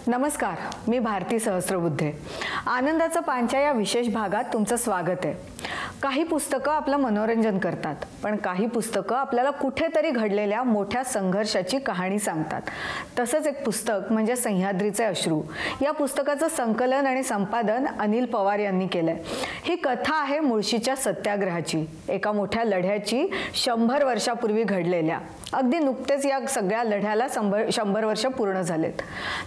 नमस्कार, मी भारती सहस्त्रबुद्धे. आनंदाचं पांच्या या विशेष भागात तुमचं स्वागत आहे. काही पुस्तकं आपलं मनोरंजन करतात, पण काही पुस्तकं आपल्याला कुठेतरी घडलेल्या मोठ्या संघर्षाची कहाणी सांगतात. तसंच एक पुस्तक म्हणजे सह्याद्रीचे अश्रू. या पुस्तकाचं संकलन आणि संपादन अनिल पवार यांनी केलंय. ही कथा आहे मुळशीच्या सत्याग्रहाची, एका मोठ्या लढ्याची 100 वर्षापूर्वी घडलेल्या. अगदी नुकतेच या सगळ्या लढ्याला 100 वर्ष पूर्ण झालेत.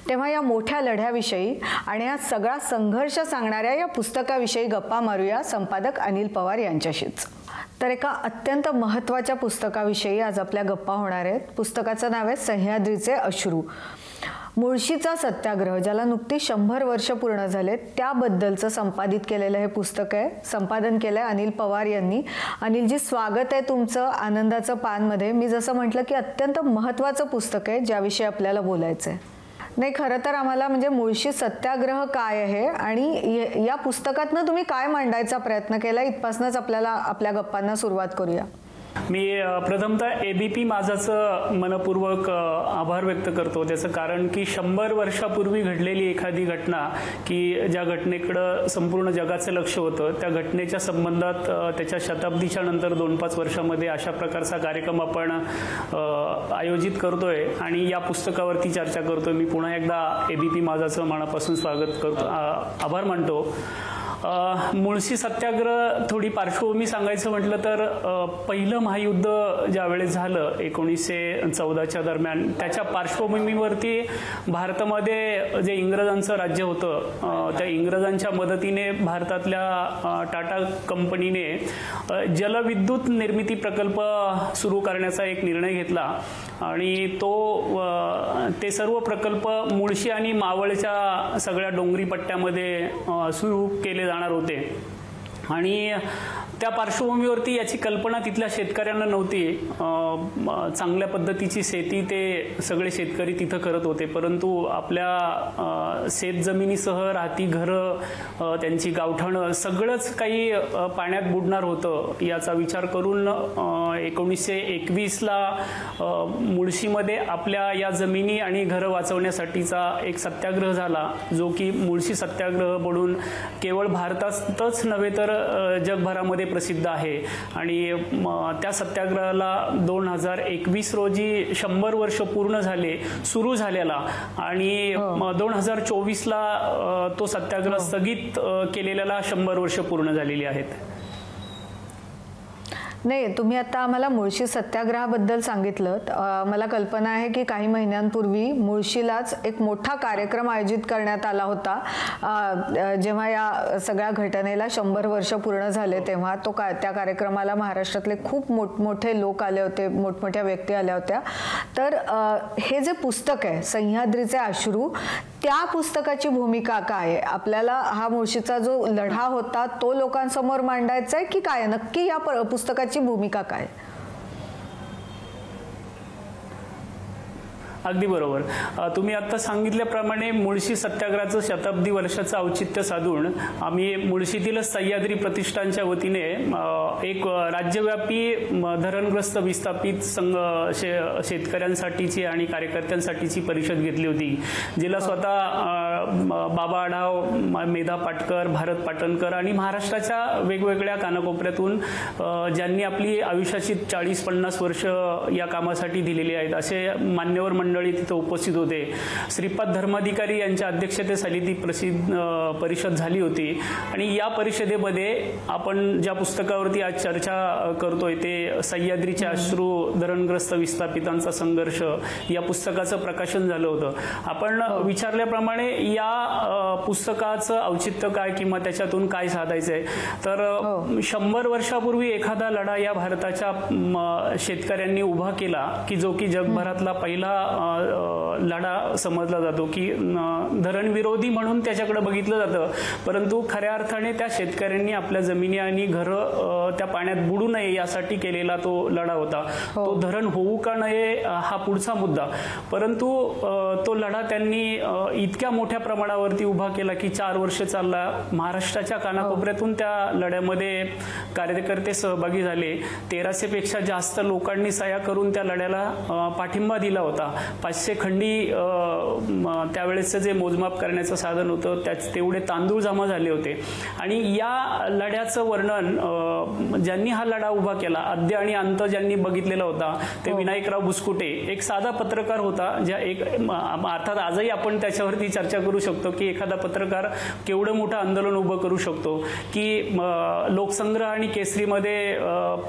तेव्हा या मोठ्या लढ्याविषयी आणि हा सगळा संघर्ष सांगणाऱ्या या पुस्तकाविषयी गप्पा मारूया संपादक अनिल पवार यांच्याशीच. तर एका अत्यंत महत्त्वाच्या पुस्तकाविषयी आज आपल्या गप्पा होणार आहेत. पुस्तकाचं नाव आहे सह्याद्रीचे अश्रू. मुळशीचा सत्याग्रह, ज्याला नुकतीच 100 वर्ष पूर्ण झालेत, त्याबद्दलचं संपादित केलेलं हे पुस्तक आहे. संपादन केलंय अनिल पवार यांनी. अनिलजी, स्वागत आहे तुमचं आनंदाचं पानमध्ये. मी जसं म्हटलं की अत्यंत महत्त्वाचं पुस्तक आहे ज्याविषयी आपल्याला बोलायचं आहे. नाही, खरं तर आम्हाला म्हणजे मुळशी सत्याग्रह काय आहे आणि या पुस्तकातनं तुम्ही काय मांडायचा प्रयत्न केला, इथपासूनच आपल्याला आपल्या गप्पांना सुरुवात करूया. मी प्रथमतः एबीपी माझाचं मनपूर्वक आभार व्यक्त करतो. त्याचं कारण की 100 वर्षापूर्वी घडलेली एखादी घटना, की ज्या घटनेकडं संपूर्ण जगाचं लक्ष होतं, त्या घटनेच्या संबंधात त्याच्या शताब्दीच्या नंतर 2-5 वर्षामध्ये अशा प्रकारचा कार्यक्रम आपण आयोजित करतोय आणि या पुस्तकावरती चर्चा करतोय. मी पुन्हा एकदा एबीपी माझाचं मनापासून स्वागत करतो, आभार मानतो. मुळशी सत्याग्रह, थोडी पार्श्वभूमी सांगायचं म्हटलं तर पहिलं महायुद्ध ज्यावेळेस झालं 1914च्या दरम्यान, त्याच्या पार्श्वभूमीवरती भारतामध्ये जे इंग्रजांचं राज्य होतं, त्या इंग्रजांच्या मदतीने भारतातल्या टाटा कंपनीने जलविद्युत निर्मिती प्रकल्प सुरू करण्याचा एक निर्णय घेतला आणि ते सर्व प्रकल्प मुळशी आणि मावळच्या सगळ्या डोंगरी पट्ट्यामध्ये सुरू केले जाणार होते. आणि त्या पार्श्वभूमीवरती याची कल्पना तिथल्या शेतकऱ्यांना नव्हती. चांगल्या पद्धतीची शेती ते सगळे शेतकरी तिथं करत होते, परंतु आपल्या शेतजमिनीसह राहती घरं, त्यांची गावठाणं सगळंच काही पाण्यात बुडणार होतं. याचा विचार करून 1921ला मुळशीमध्ये आपल्या या जमिनी आणि घरं वाचवण्यासाठीचा एक सत्याग्रह झाला, जो की मुळशी सत्याग्रह म्हणून केवळ भारतातच नव्हे तर जगभरामध्ये प्रसिद्ध आहे. आणि त्या सत्याग्रहाला 2021 रोजी 100 वर्ष पूर्ण झाले सुरू झालेला आणि 2024ला तो सत्याग्रह स्थगित केलेल्याला 100 वर्ष पूर्ण झालेली आहेत. नाही, तुम्ही आता आम्हाला मुळशी सत्याग्रहाबद्दल सांगितलं. मला कल्पना आहे की काही महिन्यांपूर्वी मुळशीलाच एक मोठा कार्यक्रम आयोजित करण्यात आला होता. जेव्हा या सगळ्या घटनेला 100 वर्ष पूर्ण झाले तेव्हा त्या कार्यक्रमाला महाराष्ट्रातले खूप मोठमोठे लोक आले होते, मोठमोठ्या व्यक्ती आल्या होत्या. तर हे जे पुस्तक आहे सह्याद्रीचे अश्रू, त्या पुस्तकाची भूमिका काय आहे? आपल्याला हा मुळशीचा जो लढा होता तो लोकांसमोर मांडायचा आहे की काय? नक्की या पुस्तकाची भूमिका काय? अगदी बरोबर. तुम्ही आता सांगितल्याप्रमाणे मुळशी सत्याग्रहाचं शताब्दी वर्षाचं औचित्य साधून आम्ही मुळशीतील सह्याद्री प्रतिष्ठानच्या वतीने एक राज्यव्यापी धरणग्रस्त विस्थापित शेतकऱ्यांसाठीची आणि कार्यकर्त्यांसाठीची परिषद घेतली होती, जिला स्वतः बाबा आढाव, मेधा पाटकर, भारत पाटणकर आणि महाराष्ट्राच्या वेगवेगळ्या कानाकोपऱ्यातून ज्यांनी आपली आयुष्याची 40-50 वर्ष या कामासाठी दिलेली आहेत असे मान्यवर मंडळी तिथे उपस्थित होते. श्रीपाद धर्माधिकारी यांच्या अध्यक्षतेखाली ती परिषद झाली होती. आणि या परिषदेमध्ये आपण ज्या पुस्तकावरती आज चर्चा करतोय ते सह्याद्रीचे अश्रू, धरणग्रस्त विस्थापितांचा संघर्ष, या पुस्तकाचं प्रकाशन झालं होतं. आपण विचारल्याप्रमाणे या पुस्तकाचं औचित्य काय किंवा त्याच्यातून काय साधायचं आहे, तर 100 वर्षापूर्वी एखादा लढा या भारताच्या शेतकऱ्यांनी उभा केला की जो की जगभरातला पहिला लढा समजला जातो, की धरणविरोधी म्हणून त्याच्याकडे बघितलं जातं, परंतु खऱ्या अर्थाने त्या शेतकऱ्यांनी आपल्या जमिनी आणि घरं त्या पाण्यात बुडू नये यासाठी केलेला तो लढा होता. तो धरण होऊ का नये हा पुढचा मुद्दा, परंतु तो लढा त्यांनी इतक्या मोठ्या प्रमाणावरती उभा केला की 4 वर्ष चालला. महाराष्ट्राच्या कानाकोपऱ्यातून त्या लढ्यामध्ये कार्यकर्ते सहभागी झाले. 1300 पेक्षा जास्त लोकांनी सह्या करून त्या लढ्याला पाठिंबा दिला होता. 500 खंडी त्यावेळेसचं जे मोजमाप करण्याचं साधन होतं तेवढे तांदूळ जमा झाले होते. आणि या लढ्याचं वर्णन ज्यांनी हा लढा उभा केला, आद्य आणि अंत ज्यांनी बघितलेला होता ते विनायकराव बुसकुटे, एक साधा पत्रकार होता. ज्या एक अर्थात आजही आपण त्याच्यावरती चर्चा करू शकतो की एखादा पत्रकार केवढं मोठं आंदोलन उभं करू शकतो. की लोकसंग्रह आणि केसरीमध्ये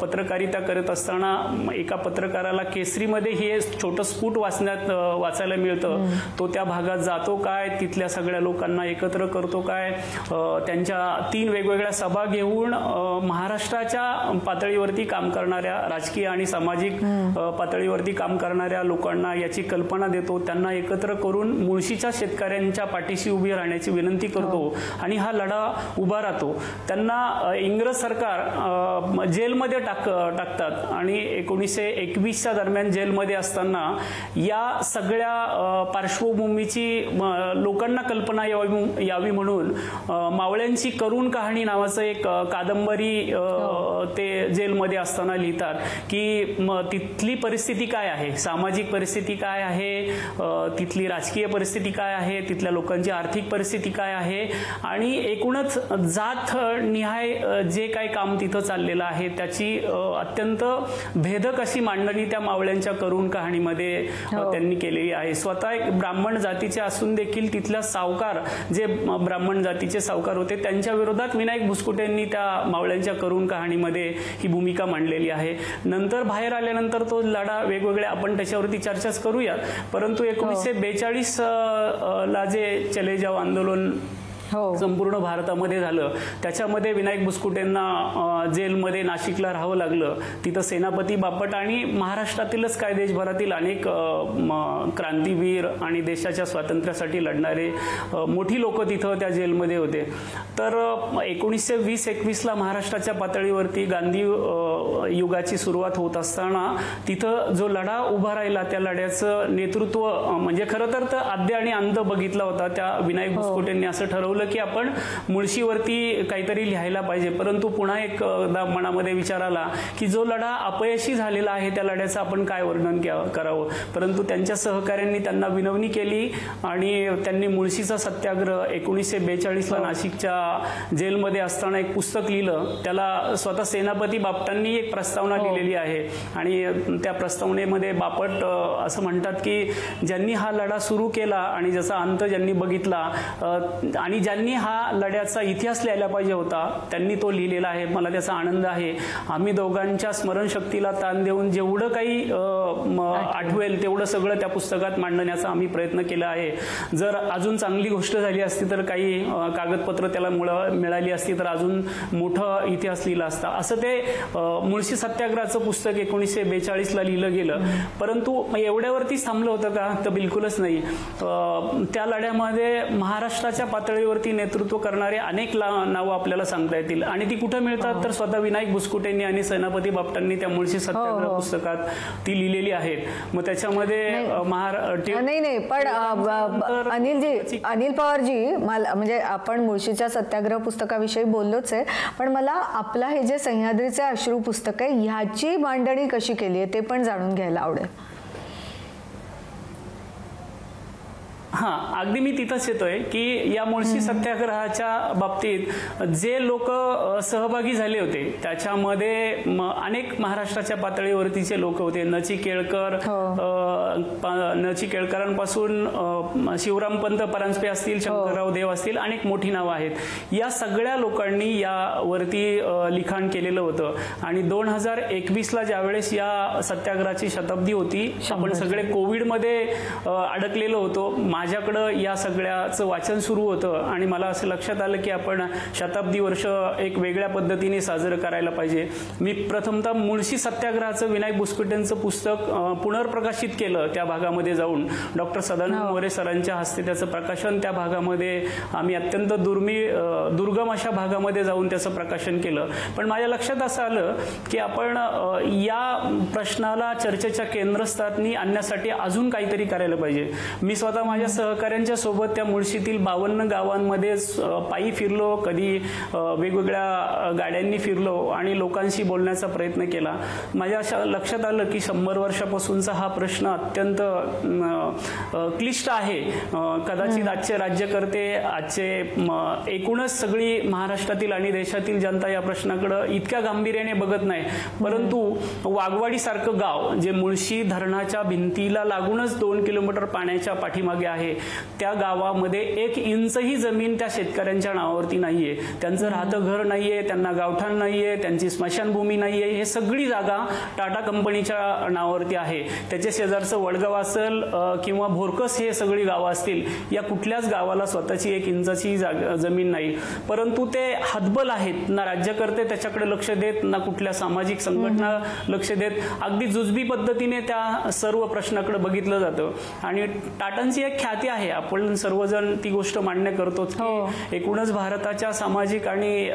पत्रकारिता करत असताना एका पत्रकाराला केसरीमध्ये हे छोटं स्फुट वाचायला मिळतं. तो त्या भागात जातो काय, तिथल्या सगळ्या लोकांना एकत्र करतो काय, त्यांच्या 3 वेगवेगळ्या सभा घेऊन महाराष्ट्राच्या पातळीवरती काम करणाऱ्या, राजकीय आणि सामाजिक पातळीवरती काम करणाऱ्या लोकांना याची कल्पना देतो, त्यांना एकत्र करून मुळशीच्या शेतकऱ्यांच्या पाठीशी उभी राहण्याची विनंती करतो आणि हा लढा उभा राहतो. त्यांना इंग्रज सरकार जेलमध्ये टाकतात आणि 1921च्या दरम्यान जेलमध्ये असताना या सगळ्या पार्श्वभूमीची लोकांना कल्पना यावी म्हणून मावळ्यांची करुण कहाणी नावाचं एक कादंबरी ते जेलमध्ये असताना लिहितात की तिथली परिस्थिती काय आहे, सामाजिक परिस्थिती काय आहे, तिथली राजकीय परिस्थिती काय आहे, तिथल्या लोकांची आर्थिक परिस्थिती काय आहे आणि एकूणच जात निहाय जे काही काम तिथं चाललेलं आहे त्याची अत्यंत भेदक अशी मांडणी त्या मावळ्यांच्या करुण कहाणीमध्ये त्यांनी केलेली आहे. स्वतः एक ब्राह्मण जातीचे असून देखील तिथल्या सावकार, जे ब्राह्मण जातीचे सावकार होते, त्यांच्या विरोधात विनायक बुसकुटेंनी त्या मावळ्यांच्या करुण कहाणीमध्ये ही भूमिका मांडलेली आहे. नंतर बाहेर आल्यानंतर तो लढा वेगवेगळ्या आपण त्याच्यावरती चर्चाच करूयात. परंतु 1942 ला जे चले जाव आंदोलन संपूर्ण भारतामध्ये झालं, त्याच्यामध्ये विनायक बुसकुटेंना जेलमध्ये नाशिकला राहावं लागलं. तिथं सेनापती बापट आणि महाराष्ट्रातीलच काय देशभरातील अनेक क्रांतीवीर आणि देशाच्या स्वातंत्र्यासाठी लढणारे मोठी लोक तिथं त्या जेलमध्ये होते. तर 1920-21 ला महाराष्ट्राच्या पातळीवरती गांधी युगाची सुरुवात होत असताना तिथं जो लढा उभा राहिला त्या लढ्याचं नेतृत्व म्हणजे खरं तर आद्य आणि अंत बघितला होता त्या विनायक बुसकुटेंनी असं ठरवलं की आपण मुळशीवरती काहीतरी लिहायला पाहिजे. परंतु पुन्हा एकदा मनामध्ये विचार आला की जो लढा अपयशी झालेला आहे त्या लढ्याचं आपण काय वर्णन करावं. परंतु त्यांच्या सहकाऱ्यांनी त्यांना विनवणी केली आणि त्यांनी मुळशीचा सत्याग्रह 1942 ला नाशिकच्या जेलमध्ये असताना एक पुस्तक लिहिलं. त्याला स्वतः सेनापती बापटांनी एक प्रस्तावना लिहिलेली आहे आणि त्या प्रस्तावनेमध्ये बापट असं म्हणतात की ज्यांनी हा लढा सुरू केला आणि ज्याचा अंत ज्यांनी बघितला आणि ज्यांनी हा लढ्याचा इतिहास लिहायला पाहिजे होता त्यांनी तो लिहिलेला आहे. मला त्याचा आनंद आहे. आम्ही दोघांच्या स्मरणशक्तीला ताण देऊन जेवढं काही आठवेल तेवढं सगळं त्या पुस्तकात मांडण्याचा आम्ही प्रयत्न केला आहे. जर अजून चांगली गोष्ट झाली असती तर काही कागदपत्र त्याला मिळाली असती तर अजून मोठा इतिहास लिहिला असता. असं ते मुळशी सत्याग्रहाचं पुस्तक 1942 ला लिहिलं गेलं. परंतु एवढ्यावरतीच थांबलं होतं का? तर बिलकुलच नाही. त्या लढ्यामध्ये महाराष्ट्राच्या पातळीवरती नेतृत्व करणारे अनेक नावं आपल्याला सांगता येतील आणि ती कुठे मिळतात तर स्वतः विनायक बुसकुटेंनी आणि सेनापती बापटांनी त्या मुळशी सत्याग्रह पुस्तकात ती लिहिलेली आहेत. मग त्याच्यामध्ये नाही पण अनिल पवारजी, मला म्हणजे आपण मुळशीच्या सत्याग्रह पुस्तकाविषयी बोललोच आहे, पण मला आपला हे जे सह्याद्रीचे अश्रू पुस्तक आहे ह्याची मांडणी कशी केली आहे ते पण जाणून घ्यायला आवडेल. अगदी मी तिथंच येतोय की या मुळशी सत्याग्रहाच्या बाबतीत जे लोक सहभागी झाले होते त्याच्यामध्ये अनेक महाराष्ट्राच्या पातळीवरतीचे लोक होते. नची केळकरांपासून शिवरामपंत परांजपे असतील, शंकरराव देव असतील, अनेक मोठी नावं आहेत. या सगळ्या लोकांनी यावरती लिखाण केलेलं होतं आणि 2021 ला ज्यावेळेस या सत्याग्रहाची शताब्दी होती, आपण सगळे कोविडमध्ये अडकलेलो होतो. माझ्याकडं या सगळ्याचं वाचन सुरू होतं आणि मला असं लक्षात आलं की आपण शताब्दी वर्ष एक वेगळ्या पद्धतीने साजरं करायला पाहिजे. मी प्रथमतः मुळशी सत्याग्रहाचं विनायक बुसकुटेंचं पुस्तक पुनर्प्रकाशित केलं. त्या भागामध्ये जाऊन डॉक्टर सदानंद मोरे सरांच्या हस्ते त्याचं प्रकाशन त्या भागामध्ये आम्ही अत्यंत दुर्गम अशा भागामध्ये जाऊन त्याचं प्रकाशन केलं. पण माझ्या लक्षात असं आलं की आपण या प्रश्नाला चर्चेच्या केंद्रस्थानी आणण्यासाठी अजून काहीतरी करायला पाहिजे. मी स्वतः माझ्या सहकाऱ्यांच्या सोबत त्या मुळशीतील 52 गावांमध्ये पायी फिरलो, कधी वेगवेगळ्या गाड्यांनी फिरलो आणि लोकांशी बोलण्याचा प्रयत्न केला. माझ्या अशा लक्षात आलं की 100 वर्षापासूनचा हा प्रश्न अत्यंत क्लिष्ट आहे. कदाचित आजचे राज्यकर्ते, आजचे एकूणच सगळी महाराष्ट्रातील आणि देशातील जनता या प्रश्नाकडे इतक्या गांभीर्याने बघत नाही. परंतु वाघवाडी सारखं गाव जे मुळशी धरणाच्या भिंतीला लागूनच 2 किलोमीटर पाण्याच्या पाठीमागे आहे, त्या गावामध्ये 1 इंचही जमीन त्या शेतकऱ्यांच्या नावावरती नाहीये. त्यांचं राहतं घर नाहीये, त्यांना गावठाण नाहीये, त्यांची स्मशानभूमी नाहीये. हे सगळी जागा टाटा कंपनीच्या नावावरती आहे. त्याच्या शेजारचं वडगाव असेल किंवा भोरकस हे सगळी गावं असतील, या कुठल्याच गावाला स्वतःची 1 इंचाची जमीन नाही. परंतु ते हतबल आहेत. ना राज्यकर्ते त्याच्याकडे लक्ष देत, ना कुठल्या सामाजिक संघटना लक्ष देत. अगदी जुजबी पद्धतीने त्या सर्व प्रश्नाकडे बघितलं जातं. आणि टाटांची एक ख्याती आहे, आपण सर्वजण ती गोष्ट मान्य करतोच की एकूणच भारताच्या सामाजिक आणि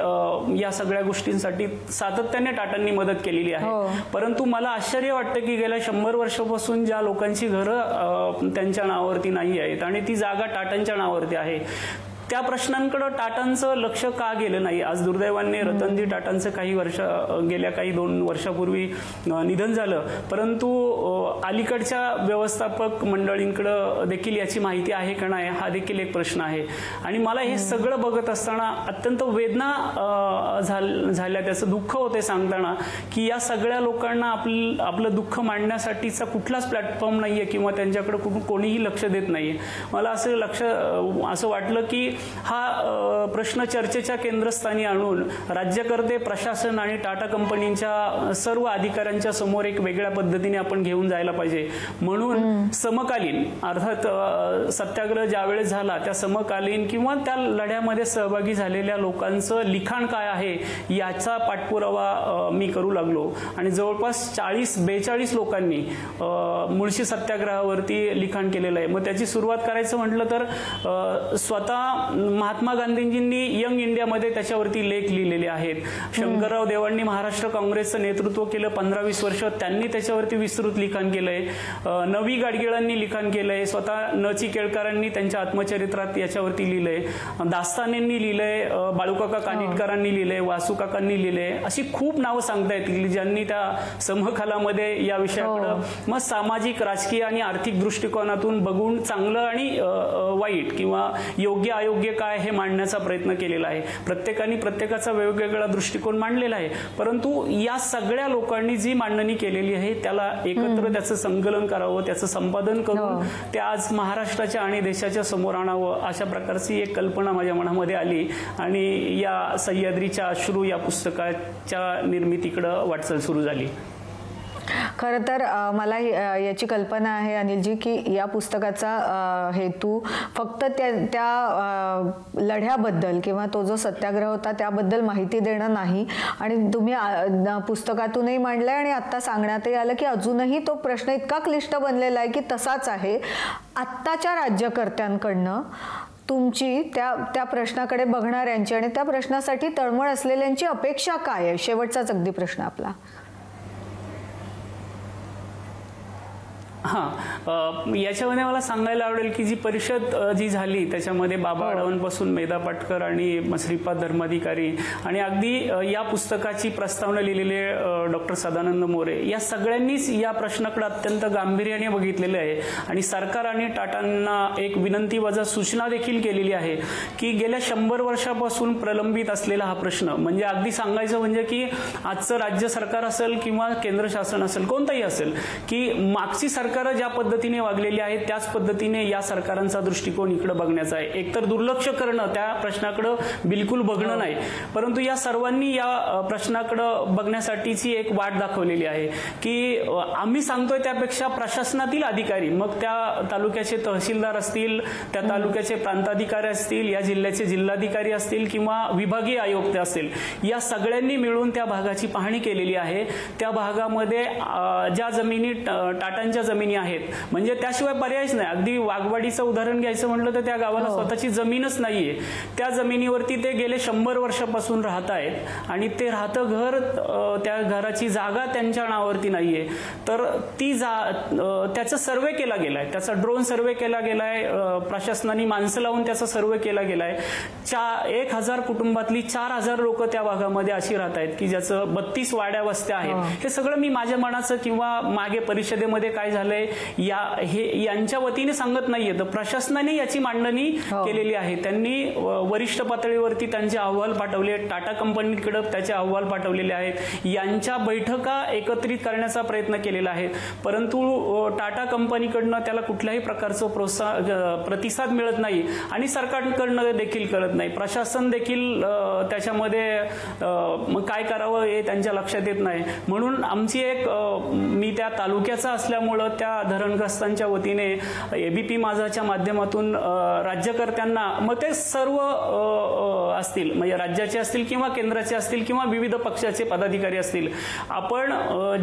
या सगळ्या गोष्टींसाठी सातत्याने टाटांनी मदत केलेली आहे. परंतु मला आश्चर्य वाटतं की गेल्या 100 वर्षापासून ज्या लोकांची घरं त्यांच्या नावावरती नाही आहेत आणि ती जागा टाटांच्या नावावरती आहे, त्या प्रश्नांकडे टाटांचं लक्ष का गेलं नाही. आज दुर्दैवाने रतनजी टाटांचं गेल्या काही 2 वर्षापूर्वी निधन झालं. परंतु अलीकडच्या व्यवस्थापक मंडळींकडे देखील याची माहिती आहे का नाही, हा देखील एक प्रश्न आहे. आणि मला हे सगळं बघत असताना अत्यंत वेदना झाल्या, त्याचं दुःख होते सांगताना की या सगळ्या लोकांना आपलं दुःख मांडण्यासाठीचा कुठलाच प्लॅटफॉर्म नाहीये किंवा त्यांच्याकडे कोणीही लक्ष देत नाहीये. मला असं वाटलं की हा प्रश्न चर्चेच्या केंद्रस्थानी आणून राज्यकर्ते, प्रशासन आणि टाटा कंपनीच्या सर्व अधिकाऱ्यांच्या समोर एक वेगळ्या पद्धतीने आपण घेऊन जायला पाहिजे. म्हणून समकालीन, अर्थात सत्याग्रह ज्यावेळेस झाला त्या समकालीन किंवा त्या लढ्यामध्ये सहभागी झालेल्या लोकांचं लिखाण काय आहे याचा पाठपुरावा मी करू लागलो. आणि जवळपास 40-42 लोकांनी मुळशी सत्याग्रहावरती लिखाण केलेलं आहे. मग त्याची सुरुवात करायचं म्हटलं तर स्वतः महात्मा गांधीजींनी यंग इंडियामध्ये त्याच्यावरती लेख लिहिलेले आहेत. शंकरराव देवांनी महाराष्ट्र काँग्रेसचं नेतृत्व केलं 15-20 वर्ष, त्यांनी त्याच्यावरती विस्तृत लिखाण केलंय. नवी गाडगिळांनी लिखाण केलंय. स्वतः न.चि. केळकरांनी त्यांच्या आत्मचरित्रात याच्यावरती लिहिलंय. दास्तानेंनी लिहिलंय, बाळूकाका कानिटकरांनी लिहिलंय, वासूकाकांनी लिहिलंय. अशी खूप नावं सांगता येतील ज्यांनी त्या समकालामध्ये या विषयाकडे मग सामाजिक, राजकीय आणि आर्थिक दृष्टिकोनातून बघून चांगलं आणि वाईट किंवा योग्य अयोग्य काय हे मांडण्याचा प्रयत्न केलेला आहे. प्रत्येकाने प्रत्येकाचा वेगवेगळा दृष्टिकोन मांडलेला आहे. परंतु या सगळ्या लोकांनी जी मांडणी केलेली आहे त्याला एकत्र त्याचं संकलन करावं, त्याचं संपादन करून ते आज महाराष्ट्राच्या आणि देशाच्या समोर आणावं, अशा प्रकारची एक कल्पना माझ्या मनामध्ये आली आणि या सह्याद्रीच्या अश्रू या पुस्तकाच्या निर्मितीकडे वाटचाल सुरू झाली. खरं तर मला याची कल्पना आहे अनिलजी की या पुस्तकाचा हेतू फक्त त्या लढ्याबद्दल किंवा तो जो सत्याग्रह होता त्याबद्दल माहिती देणं नाही. आणि तुम्ही पुस्तकातूनही मांडलंय आणि आता सांगण्यातही आलं की अजूनही तो प्रश्न इतका क्लिष्ट बनलेला आहे की तसाच आहे. आत्ताच्या राज्यकर्त्यांकडनं तुमची त्या प्रश्नाकडे बघणाऱ्यांची आणि त्या प्रश्नासाठी तळमळ असलेल्यांची अपेक्षा काय आहे? शेवटचाच अगदी प्रश्न आपला. याच्यामध्ये मला सांगायला आवडेल की जी परिषद जी झाली त्याच्यामध्ये बाबा आढावांपासून मेधा पाटकर आणि श्रीपाद धर्माधिकारी आणि अगदी या पुस्तकाची प्रस्तावना लिहिलेले डॉक्टर सदानंद मोरे या सगळ्यांनीच या प्रश्नाकडे अत्यंत गांभीर्याने बघितलेलं आहे. आणि सरकार आणि टाटांना एक विनंती वजा सूचना देखील केलेली आहे की गेल्या 100 वर्षापासून प्रलंबित असलेला हा प्रश्न, म्हणजे अगदी सांगायचं म्हणजे की आजचं राज्य सरकार असेल किंवा केंद्र शासन असेल, कोणतंही असेल, की मागची सरकार ज्या पद्धतीने वागलेली आहे त्याच पद्धतीने या सरकारांचा दृष्टिकोन इकडे बघण्याचा आहे. एकतर दुर्लक्ष करणं, त्या प्रश्नाकडे बिलकुल बघणं नाही, परंतु या सर्वांनी या प्रश्नाकडे बघण्यासाठीची एक वाट दाखवलेली आहे की आम्ही सांगतोय त्यापेक्षा प्रशासनातील अधिकारी, मग त्या तालुक्याचे तहसीलदार असतील, त्या तालुक्याचे प्रांताधिकारी असतील, या जिल्ह्याचे जिल्हाधिकारी असतील किंवा विभागीय आयुक्त असतील, या सगळ्यांनी मिळून त्या भागाची पाहणी केलेली आहे. त्या भागामध्ये ज्या जमिनी टाटांच्या जमिनी जमिनी आहेत, म्हणजे त्याशिवाय पर्यायच नाही. अगदी वाघवाडीचं उदाहरण घ्यायचं म्हटलं तर त्या गावाला स्वतःची जमीनच नाहीये. त्या जमिनीवरती ते गेले 100 वर्षापासून राहत आहेत आणि ते राहतं घर, त्या घराची जागा त्यांच्या नावावरती नाहीये. तर ती त्याचा सर्वे केला गेलाय, त्याचा ड्रोन सर्वे केला गेलाय, प्रशासनाने माणसं लावून त्याचा सर्वे केला गेलाय. 1000 कुटुंबातली 4000 लोक त्या भागामध्ये अशी राहत आहेत की ज्याचं 32 वाड्या वस्त्या आहेत. हे सगळं मी माझ्या मनाचं किंवा मागे परिषदेमध्ये काय झालंय यांच्या वतीने सांगत नाहीये, तर प्रशासनाने याची मांडणी केलेली आहे. त्यांनी वरिष्ठ पातळीवरती त्यांचे अहवाल पाठवले, टाटा कंपनीकडे त्याचे अहवाल पाठवलेले आहेत, यांच्या बैठका एकत्रित करण्याचा प्रयत्न केलेला आहे. परंतु टाटा कंपनीकडनं त्याला कुठल्याही प्रकारचं प्रतिसाद मिळत नाही आणि सरकारकडनं देखील करत नाही. प्रशासन देखील त्याच्यामध्ये काय करावं हे त्यांच्या लक्षात येत नाही. म्हणून आमची मी त्या तालुक्याचा असल्यामुळं त्या धरणग्रस्तांच्या वतीने एबीपी माझाच्या माध्यमातून राज्यकर्त्यांना, मग ते सर्व असतील, म्हणजे राज्याचे असतील किंवा केंद्राचे असतील किंवा विविध पक्षाचे पदाधिकारी असतील, आपण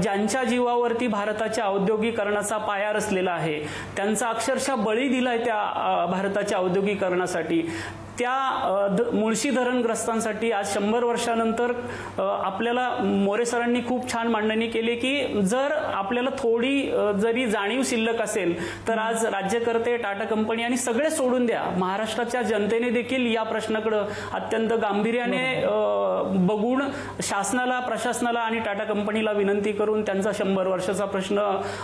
ज्यांच्या जीवावरती भारताच्या औद्योगिकरणाचा पाया रचलेला आहे, त्यांचा अक्षरशः बळी दिलाय त्या भारताच्या औद्योगिकरणासाठी, त्या मुळशी धरणग्रस्तांसाठी आज 100 वर्षानंतर आपल्याला मोरे सरांनी खूप छान मांडणी केली की जर आपल्याला थोडी जरी जाणीव शिल्लक असेल तर आज राज्यकर्ते, टाटा कंपनी आणि सगळे सोडून द्या, महाराष्ट्राच्या जनतेने देखील या प्रश्नाकडे अत्यंत गांभीर्याने बघून शासनाला, प्रशासनाला आणि टाटा कंपनीला विनंती करून त्यांचा 100 वर्षाचा प्रश्न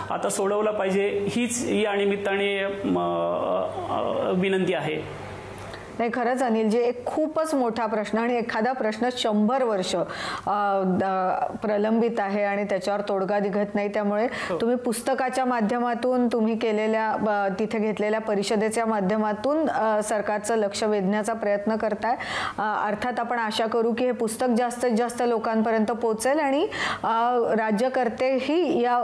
आता सोडवला पाहिजे, हीच या निमित्ताने विनंती आहे. नाही, खरंच अनिलजी, एक खूपच मोठा प्रश्न आणि एखादा प्रश्न 100 वर्ष प्रलंबित आहे आणि त्याच्यावर तोडगा निघत नाही. त्यामुळे तुम्ही पुस्तकाच्या माध्यमातून, तुम्ही केलेल्या तिथे घेतलेल्या परिषदेच्या माध्यमातून सरकारचं लक्ष वेधण्याचा प्रयत्न करताय. अर्थात आपण आशा करू की हे पुस्तक जास्तीत जास्त लोकांपर्यंत पोहोचेल आणि राज्यकर्तेही या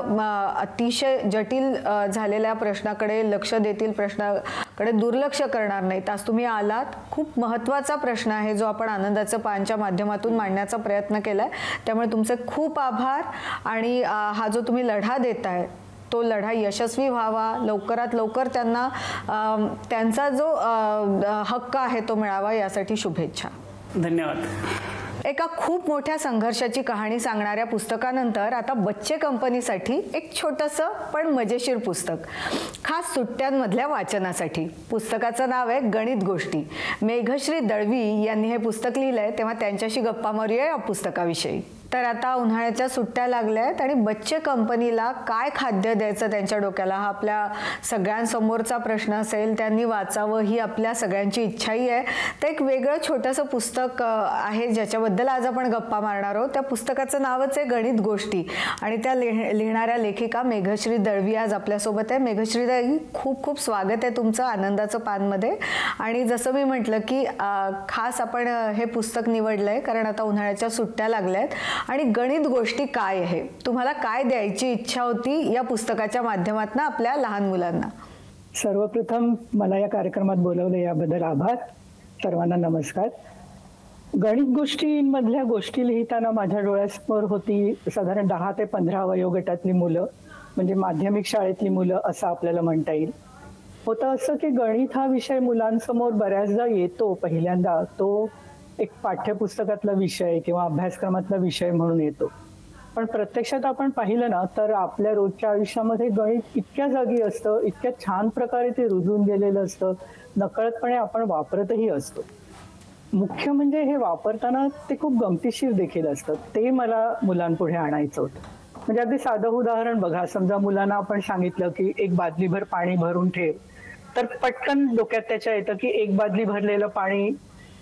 अतिशय जटिल झालेल्या प्रश्नाकडे लक्ष देतील, प्रश्नाकडे दुर्लक्ष करणार नाहीत. आज तुम्ही आलात, खूप महत्त्वाचा प्रश्न आहे जो आपण आनंदाचं पानच्या माध्यमातून मांडण्याचा प्रयत्न केलाय. त्यामुळे तुमचे खूप आभार आणि हा जो तुम्ही लढा देताय तो लढा यशस्वी व्हावा, लवकरात लवकर त्यांना त्यांचा जो हक्क आहे तो मिळावा, यासाठी शुभेच्छा. धन्यवाद. एका खूप मोठ्या संघर्षाची कहाणी सांगणाऱ्या पुस्तकानंतर आता बच्चे कंपनीसाठी एक छोटंसं पण मजेशीर पुस्तक, खास सुट्ट्यांमधल्या वाचनासाठी. पुस्तकाचं नाव आहे गणित गोष्टी. मेघश्री दळवी यांनी हे पुस्तक लिहिलंय, तेव्हा त्यांच्याशी गप्पा मारूया या पुस्तकाविषयी. तर आता उन्हाळ्याच्या सुट्ट्या लागल्यात आणि बच्चे कंपनीला काय खाद्य द्यायचं त्यांच्या डोक्याला हा आपल्या सगळ्यांसमोरचा प्रश्न असेल. त्यांनी वाचावं ही आपल्या सगळ्यांची इच्छाही आहे. तर एक वेगळं छोटंसं पुस्तक आहे ज्याच्याबद्दल आज आपण गप्पा मारणार आहोत. त्या पुस्तकाचं नावच आहे गणित गोष्टी आणि त्या लिहिणाऱ्या लेखिका मेघश्री दळवी आज आपल्यासोबत आहे. मेघश्री दळवी, खूप खूप स्वागत आहे तुमचं आनंदाचं पानमध्ये. आणि जसं मी म्हटलं की खास आपण हे पुस्तक निवडलंय कारण आता उन्हाळ्याच्या सुट्ट्या लागल्यात आणि गणित गोष्टी काय आहे, तुम्हाला काय द्यायची इच्छा होती या पुस्तकाच्या माध्यमातून आपल्या लहान मुलांना? सर्वप्रथम मला या कार्यक्रमात बोलवले याबद्दल आभार. सर्वांना नमस्कार. गणित गोष्टींमधल्या गोष्टी लिहिताना माझ्या डोळ्यासमोर होती साधारण 10 ते 15 वयोगटातली मुलं, म्हणजे माध्यमिक शाळेतली मुलं असं आपल्याला म्हणता येईल. होतं असं की गणित हा विषय मुलांसमोर बऱ्याचदा येतो, पहिल्यांदा तो एक पाठ्यपुस्तकातला विषय किंवा अभ्यासक्रमातला विषय म्हणून येतो. पण प्रत्यक्षात आपण पाहिलं ना तर आपल्या रोजच्या आयुष्यामध्ये गणित इतक्या जागी असतं, इतक्या छान प्रकारे ते रुजून गेलेलं असतं, नकळतपणे आपण वापरतही असतो. मुख्य म्हणजे हे वापरताना ते खूप गमतीशीर देखील असतं. ते मला मुलांपुढे आणायचं होतं. म्हणजे अगदी साधं उदाहरण बघा, समजा मुलांना आपण सांगितलं की 1 बादलीभर पाणी भरून ठेव, तर पटकन डोक्यात त्याच्या येतं की 1 बादली भरलेलं पाणी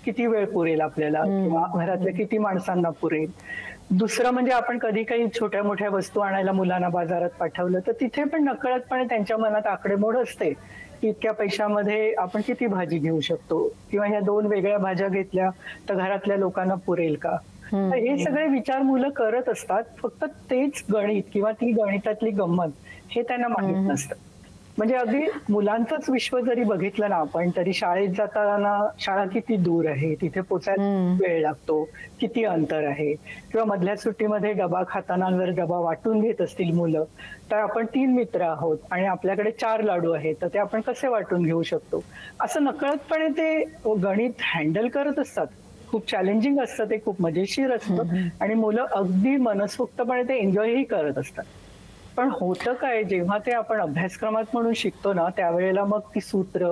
किती वेळ पुरेल आपल्याला किंवा घरातल्या किती माणसांना पुरेल. दुसरं म्हणजे आपण कधी काही छोट्या मोठ्या वस्तू आणायला मुलांना बाजारात पाठवलं तर तिथे पण नकळतपणे त्यांच्या मनात आकडेमोड असते की इतक्या पैशामध्ये आपण किती भाजी घेऊ शकतो किंवा ह्या 2 वेगळ्या भाज्या घेतल्या तर घरातल्या लोकांना पुरेल का. तर हे सगळे विचार मुलं करत असतात, फक्त तेच गणित किंवा ती गणितातली गंमत हे त्यांना माहित नसतं. म्हणजे अगदी मुलांचंच विश्व जरी बघितलं ना आपण, तरी शाळेत जाताना शाळा किती दूर आहे, तिथे पोचायला वेळ लागतो, किती अंतर आहे, किंवा मधल्या सुट्टीमध्ये डबा खाताना जर डबा वाटून घेत असतील मुलं, तर आपण 3 मित्र आहोत आणि आपल्याकडे 4 लाडू आहेत, तर ते आपण कसे वाटून घेऊ शकतो, असं नकळतपणे ते गणित हँडल करत असतात. खूप चॅलेंजिंग असतं ते, खूप मजेशीर असतं आणि मुलं अगदी मनसोक्तपणे ते एन्जॉयही करत असतात. पण होतं काय, जेव्हा ते आपण अभ्यासक्रमात म्हणून शिकतो ना, त्यावेळेला मग ती सूत्र,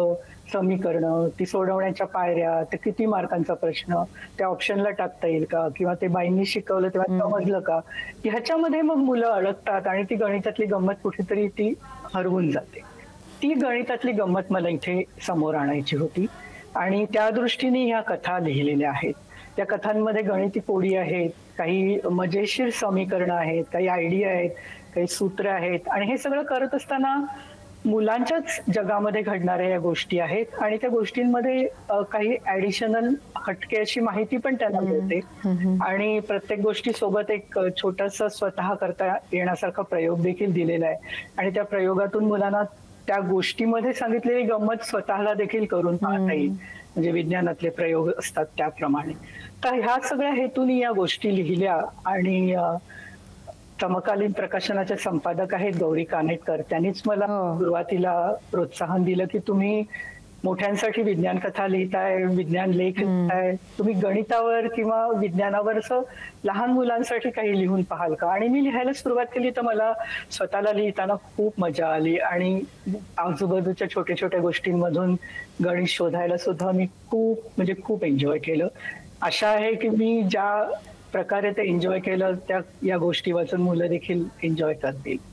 समीकरणं, ती सोडवण्याच्या पायऱ्या, ते किती मार्कांचा प्रश्न, त्या ऑप्शनला टाकता येईल का, किंवा ते बाईंनी शिकवलं तेव्हा समजलं का, ह्याच्यामध्ये मग मुलं अडकतात आणि ती गणितातली गंमत कुठेतरी ती हरवून जाते. ती गणितातली गंमत मला इथे समोर आणायची होती आणि त्या दृष्टीने ह्या कथा लिहिलेल्या आहेत. त्या कथांमध्ये गणिती कोडी आहेत, काही मजेशीर समीकरणं आहेत, काही आयडिया आहेत, काही सूत्र आहेत आणि हे सगळं करत असताना मुलांच्याच जगामध्ये घडणाऱ्या या गोष्टी आहेत आणि त्या गोष्टींमध्ये काही ऍडिशनल हटके अशी माहिती पण त्यांना मिळते आणि प्रत्येक गोष्टी सोबत एक छोटासा स्वतः करता येण्यासारखा प्रयोग देखील दिलेला आहे आणि त्या प्रयोगातून मुलांना त्या गोष्टीमध्ये सांगितलेली गंमत स्वतःला देखील करून पाहता येईल, म्हणजे विज्ञानातले प्रयोग असतात त्याप्रमाणे. तर ह्या सगळ्या हेतूने या गोष्टी लिहिल्या आणि समकालीन प्रकाशनाचे संपादक आहेत गौरी कानेटकर, त्यांनीच मला सुरुवातीला प्रोत्साहन दिलं की तुम्ही मोठ्यांसाठी विज्ञान कथा लिहिताय, विज्ञान लेख लिहिताय, तुम्ही गणितावर किंवा विज्ञानावर असं लहान मुलांसाठी काही लिहून पाहाल का. आणि मी लिहायला सुरुवात केली तर मला स्वतःला लिहिताना खूप मजा आली आणि आजूबाजूच्या छोट्या छोट्या गोष्टींमधून गणित शोधायला सुद्धा मी खूप एन्जॉय केलं. आशा आहे की मी ज्या प्रकारे ते एन्जॉय केलं त्या या गोष्टी वाचून मुलं देखील एन्जॉय करतील.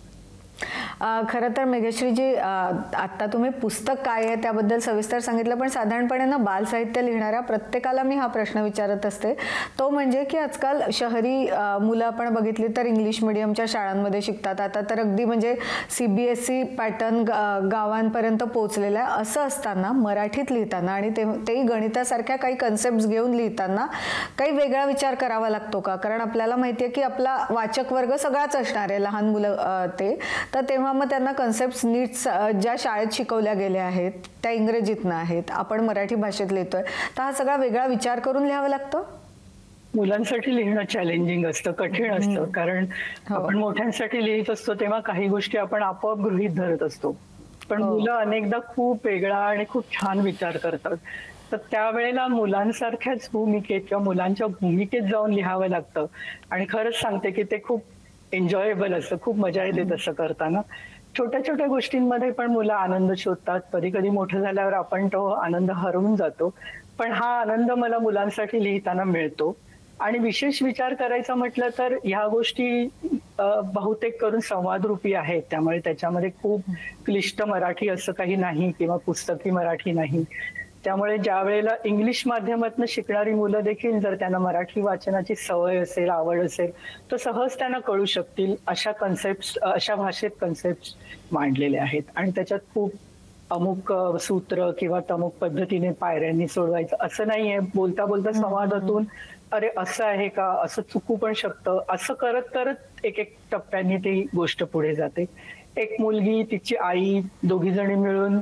खरं तर मेघश्रीजी, आता तुम्ही पुस्तक काय आहे त्याबद्दल सविस्तर सांगितलं, पण साधारणपणे ना बाल साहित्य लिहिणाऱ्या प्रत्येकाला मी हा प्रश्न विचारत असते, तो म्हणजे की आजकाल शहरी मुलं आपण बघितली तर इंग्लिश मिडियमच्या शाळांमध्ये शिकतात, आता तर अगदी म्हणजे CBSE पॅटर्न गावांपर्यंत पोहोचलेला आहे. असं असताना मराठीत लिहिताना आणि तेही गणितासारख्या काही कन्सेप्ट घेऊन लिहिताना काही वेगळा विचार करावा लागतो का? कारण आपल्याला माहिती आहे की आपला वाचक वर्ग सगळाच असणार आहे, लहान मुलं ते, तर तेव्हा मग त्यांना कन्सेप्ट नीट ज्या शाळेत शिकवल्या गेल्या आहेत त्या इंग्रजीतनं आहेत, आपण मराठी भाषेत लिहितोय, तर हा सगळा वेगळा विचार करून लिहावं लागतं. मुलांसाठी लिहिणं चॅलेंजिंग असतं, कठीण असतं, कारण आपण मोठ्यांसाठी लिहित असतो तेव्हा काही गोष्टी आपण आपोआप गृहीत धरत असतो, पण मुलं अनेकदा खूप वेगळा आणि खूप छान विचार करतात. तर त्यावेळेला मुलांसारख्याच भूमिकेत किंवा मुलांच्या भूमिकेत जाऊन लिहावं लागतं आणि खरंच सांगते की ते खूप एन्जॉयबल असतं, खूप मजा येते तसं करताना. छोट्या छोट्या गोष्टींमध्ये पण मुलं आनंद शोधतात, कधी कधी मोठं झाल्यावर आपण तो आनंद हरवून जातो, पण हा आनंद मला मुलांसाठी लिहिताना मिळतो. आणि विशेष विचार करायचा म्हटलं तर ह्या गोष्टी बहुतेक करून संवादरूपी आहेत, त्यामुळे त्याच्यामध्ये खूप क्लिष्ट मराठी असं काही नाही किंवा पुस्तकी मराठी नाही. त्यामुळे ज्या वेळेला इंग्लिश माध्यमातून शिकणारी मुलं देखील जर त्यांना मराठी वाचनाची सवय असेल, आवड असेल, तर सहज त्यांना कळू शकतील अशा कन्सेप्ट, अशा भाषेत कन्सेप्ट मांडलेले आहेत आणि त्याच्यात खूप अमुक सूत्र किंवा तमुक पद्धतीने पायऱ्यांनी सोडवायचं असं नाहीये. बोलता बोलता संवादातून अरे असं आहे का, असं चुकू पण शकतं, असं करत करत एक एक टप्प्यांनी ती गोष्ट पुढे जाते. एक मुलगी, तिची आई, दोघी जणी मिळून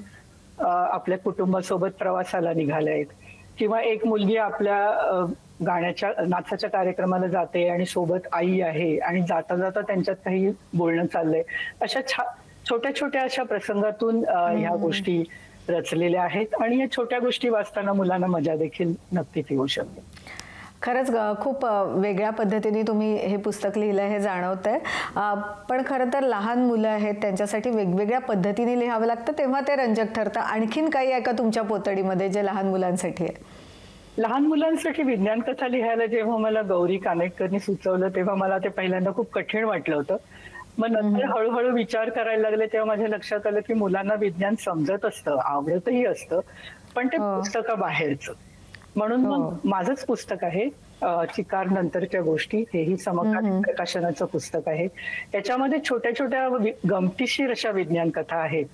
आपल्या कुटुंबासोबत प्रवासाला निघाल्या आहेत, किंवा एक मुलगी आपल्या गाण्याच्या नाचाच्या कार्यक्रमाला जाते आणि सोबत आई आहे आणि जाता जाता त्यांच्यात काही बोलणं चाललंय. अशा छोट्या छोट्या अशा प्रसंगातून ह्या गोष्टी रचलेल्या आहेत आणि या छोट्या गोष्टी वाचताना मुलांना मजा देखील नक्कीच येऊ शकते. खरंच खूप वेगळ्या पद्धतीने तुम्ही हे पुस्तक लिहिलं हे जाणवतंय, पण खरं तर लहान मुलं आहेत त्यांच्यासाठी वेगवेगळ्या पद्धतीने लिहावं लागतं, तेव्हा ते रंजक ठरतं. आणखीन काही आहे का तुमच्या पोतडीमध्ये जे लहान मुलांसाठी आहे? लहान मुलांसाठी विज्ञान कथा लिहायला जेव्हा मला गौरी कानेटकरनी सुचवलं तेव्हा मला ते पहिल्यांदा खूप कठीण वाटलं होतं. मग नंतर हळूहळू विचार करायला लागले तेव्हा माझ्या लक्षात आलं की मुलांना विज्ञान समजत असतं, आवडतही असतं, पण ते पुस्तकाबाहेरचं. म्हणून मग माझंच पुस्तक आहे चिकार नंतरच्या गोष्टी, हेही समकालीन प्रकाशनाचं पुस्तक आहे. याच्यामध्ये छोट्या छोट्या गमतीशीर अशा विज्ञान कथा आहेत.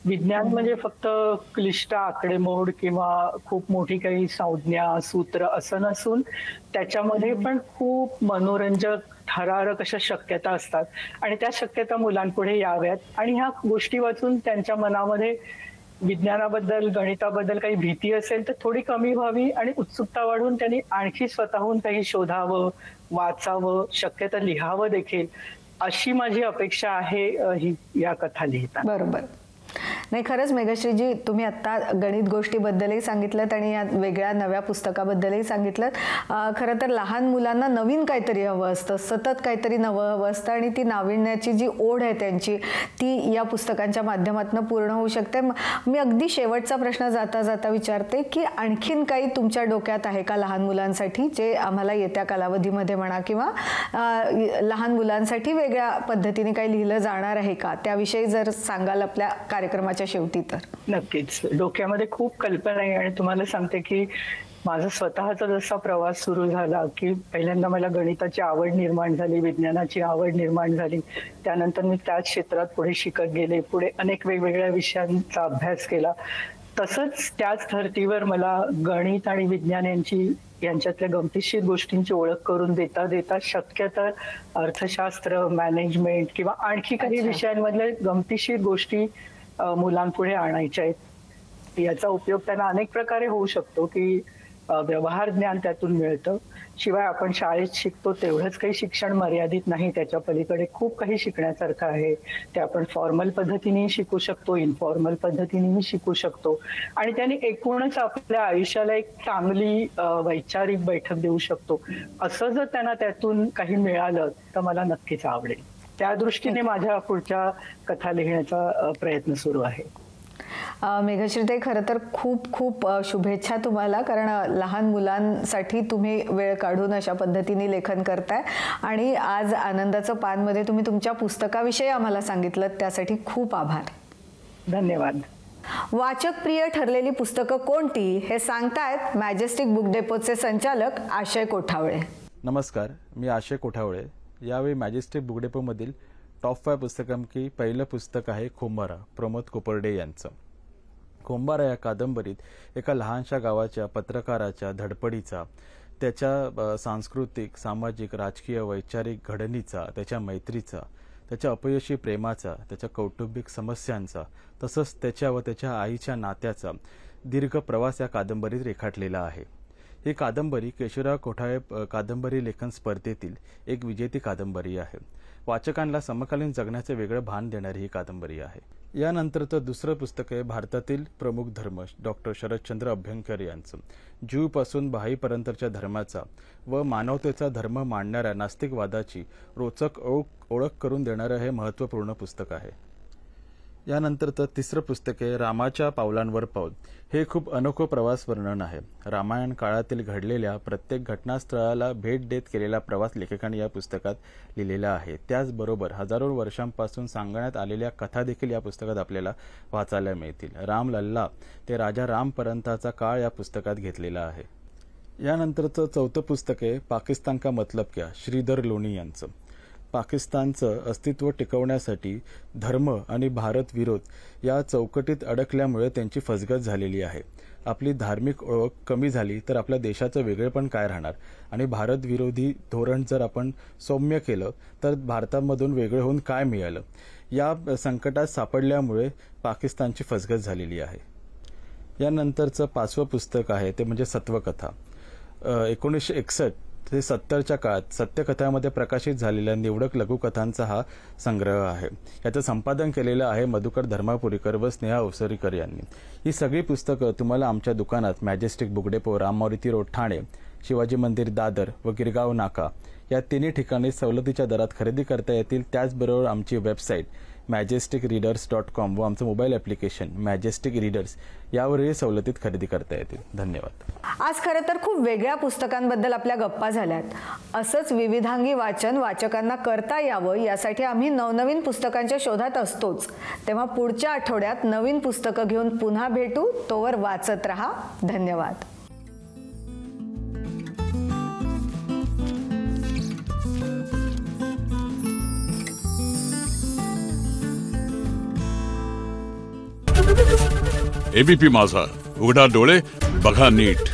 विज्ञान म्हणजे फक्त क्लिष्ट आकडेमोड किंवा खूप मोठी काही संज्ञा सूत्र असं नसून त्याच्यामध्ये पण खूप मनोरंजक थरारक अशा शक्यता असतात आणि त्या शक्यता मुलांपुढे याव्यात आणि ह्या गोष्टी वाचून त्यांच्या मनामध्ये विज्ञानाबद्दल गणिताबद्दल काही भीती असेल तर थोडी कमी व्हावी आणि उत्सुकता वाढून त्यांनी आणखी स्वतःहून काही शोधावं, वाचावं, शक्यता लिहावं देखील, अशी माझी अपेक्षा आहे या कथा लिहिताना. बरोबर. नाही, खरंच मेघश्रीजी, तुम्ही आत्ता गणित गोष्टीबद्दलही सांगितलं आणि या वेगळ्या नव्या पुस्तकाबद्दलही सांगितलं. खरं तर लहान मुलांना नवीन काहीतरी हवं असतं, सतत काहीतरी नवं हवं असतं आणि ती नाविन्याची जी ओढ आहे त्यांची, ती या पुस्तकांच्या माध्यमातून पूर्ण होऊ शकते. मी अगदी शेवटचा प्रश्न जाता जाता विचारते की आणखीन काही तुमच्या डोक्यात आहे का लहान मुलांसाठी, जे आम्हाला येत्या कालावधीमध्ये म्हणा किंवा लहान मुलांसाठी वेगळ्या पद्धतीने काही लिहिलं जाणार आहे का, त्याविषयी जर सांगाल आपल्या कार्यक्रमाच्या शेवटी तर. नक्कीच. डोक्यामध्ये खूप कल्पना आहे आणि तुम्हाला सांगते की माझा स्वतःचा जसा प्रवास सुरू झाला की पहिल्यांदा मला गणिताची आवड निर्माण झाली, विज्ञानाची आवड निर्माण झाली, त्यानंतर मी त्याच क्षेत्रात पुढे शिकत गेले, पुढे अनेक वेगवेगळ्या विषयांचा अभ्यास केला. तसंच त्याच धर्तीवर मला गणित आणि विज्ञान यांच्यातल्या गमतीशीर गोष्टींची ओळख करून देता देता शक्य तर अर्थशास्त्र, मॅनेजमेंट किंवा आणखी काही विषयांमधल्या गमतीशीर गोष्टी मुलांपुढे आणायच्या आहेत. याचा उपयोग त्यांना अनेक प्रकारे होऊ शकतो की व्यवहार ज्ञान त्यातून मिळतं. शिवाय आपण शाळेत शिकतो तेवढंच काही शिक्षण मर्यादित नाही, त्याच्या पलीकडे खूप काही शिकण्यासारखं आहे. ते आपण फॉर्मल पद्धतीनेही शिकू शकतो, इनफॉर्मल पद्धतीनेही शिकू शकतो आणि त्याने एकूणच आपल्या आयुष्याला एक चांगली वैचारिक बैठक देऊ शकतो. असं जर त्यांना त्यातून काही मिळालं तर मला नक्कीच आवडेल. त्या दृष्टीने माझ्या पुढच्या कथा लिहिण्याचा प्रयत्न सुरू आहे. मेघश्रीताई, खरं तर खूप खूप शुभेच्छा तुम्हाला, कारण लहान मुलांसाठी तुम्ही वेळ काढून अशा पद्धतीने लेखन करताय आणि आज आनंदाचं पानमध्ये तुम्ही तुमच्या पुस्तकाविषयी आम्हाला सांगितलं, त्यासाठी खूप आभार. धन्यवाद. वाचक प्रिय ठरलेली पुस्तकं कोणती हे सांगतायत मॅजेस्टिक बुक डेपोचे संचालक आशय कोठावळे. नमस्कार, मी आशय कोठावळे. यावेळी मॅजेस्टिक बुक डेपोमधील टॉप 5 पुस्तकांपैकी पहिलं पुस्तक आहे खोंबारा, प्रमोद कोपर्डे यांचं. खोंबारा या कादंबरीत एका लहानशा गावाच्या पत्रकाराच्या धडपडीचा, त्याच्या सांस्कृतिक, सामाजिक, राजकीय, वैचारिक घडणीचा, त्याच्या मैत्रीचा, त्याच्या अपयशी प्रेमाचा, त्याच्या कौटुंबिक समस्यांचा, तसंच त्याच्या व त्याच्या आईच्या नात्याचा दीर्घ प्रवास या कादंबरीत रेखाटलेला आहे. ही कादंबरी केशवराव कोठाळे कादंबरी लेखन स्पर्धेतील एक विजेती कादंबरी आहे. वाचकांना समकालीन जगण्याचे वेगळं भान देणारी ही कादंबरी आहे. यानंतरचं दुसरं पुस्तक आहे भारतातील प्रमुख धर्म, डॉक्टर शरदचंद्र अभ्यंकर यांचं. ज्यूपासून बाईपर्यंतच्या धर्माचा व मानवतेचा धर्म मांडणाऱ्या नास्तिकवादाची रोचक ओळख करून देणारं हे महत्त्वपूर्ण पुस्तक आहे. यानंतरचं तिसरं पुस्तक आहे रामाच्या पावलांवर पाऊल. हे खूप अनोखं प्रवास वर्णन आहे. रामायण काळातील घडलेल्या प्रत्येक घटनास्थळाला भेट देत केलेला प्रवास लेखकांनी या पुस्तकात लिहिलेला आहे. त्याचबरोबर हजारो वर्षांपासून सांगण्यात आलेल्या कथा देखील या पुस्तकात आपल्याला वाचायला मिळतील. राम लल्ला ते राजा रामपर्यंतचा काळ या पुस्तकात घेतलेला आहे. यानंतरचं चौथं पुस्तक आहे पाकिस्तान का मतलब क्या, श्रीधर लोणी यांचं. पाकिस्तानचं अस्तित्व टिकवण्यासाठी धर्म आणि भारत विरोध या चौकटीत अडकल्यामुळे त्यांची फसगत झालेली आहे. आपली धार्मिक ओळख कमी झाली तर आपल्या देशाचं वेगळेपण काय राहणार आणि भारत विरोधी धोरण जर आपण सौम्य केलं तर भारतामधून वेगळं होऊन काय मिळालं, या संकटात सापडल्यामुळे पाकिस्तानची फसगत झालेली आहे. यानंतरचं 5वं पुस्तक आहे ते म्हणजे सत्वकथा. 1961 ते 70च्या काळात सत्यकथामध्ये प्रकाशित झालेल्या निवडक लघुकथांचा हा संग्रह आहे. याचं संपादन केलेलं आहे मधुकर धर्मापुरीकर व स्नेहा अवसरीकर यांनी. ही सगळी पुस्तकं तुम्हाला आमच्या दुकानात majestic book depot, Ram Maruti road Thane, Shivaji मंदिर दादर व गिरगाव नाका या तिन्ही ठिकाणी सवलतीच्या दरात खरेदी करता येतील. त्याचबरोबर आमची वेबसाईट majesticreaders.com व आमचं मोबाईल ॲप्लिकेशन मॅजेस्टिक रीडर्स यावरही सवलतीत खरेदी करता येतील. धन्यवाद. आज खरं तर खूप वेगळ्या पुस्तकांबद्दल आपल्या गप्पा झाल्यात. असंच विविधांगी वाचन वाचकांना करता यावं यासाठी आम्ही नवनवीन पुस्तकांच्या शोधात असतोच. तेव्हा पुढच्या आठवड्यात नवीन पुस्तकं घेऊन पुन्हा भेटू. तोवर वाचत रहा. धन्यवाद. एबीपी माझा, उघडा डोळे बघा नीट.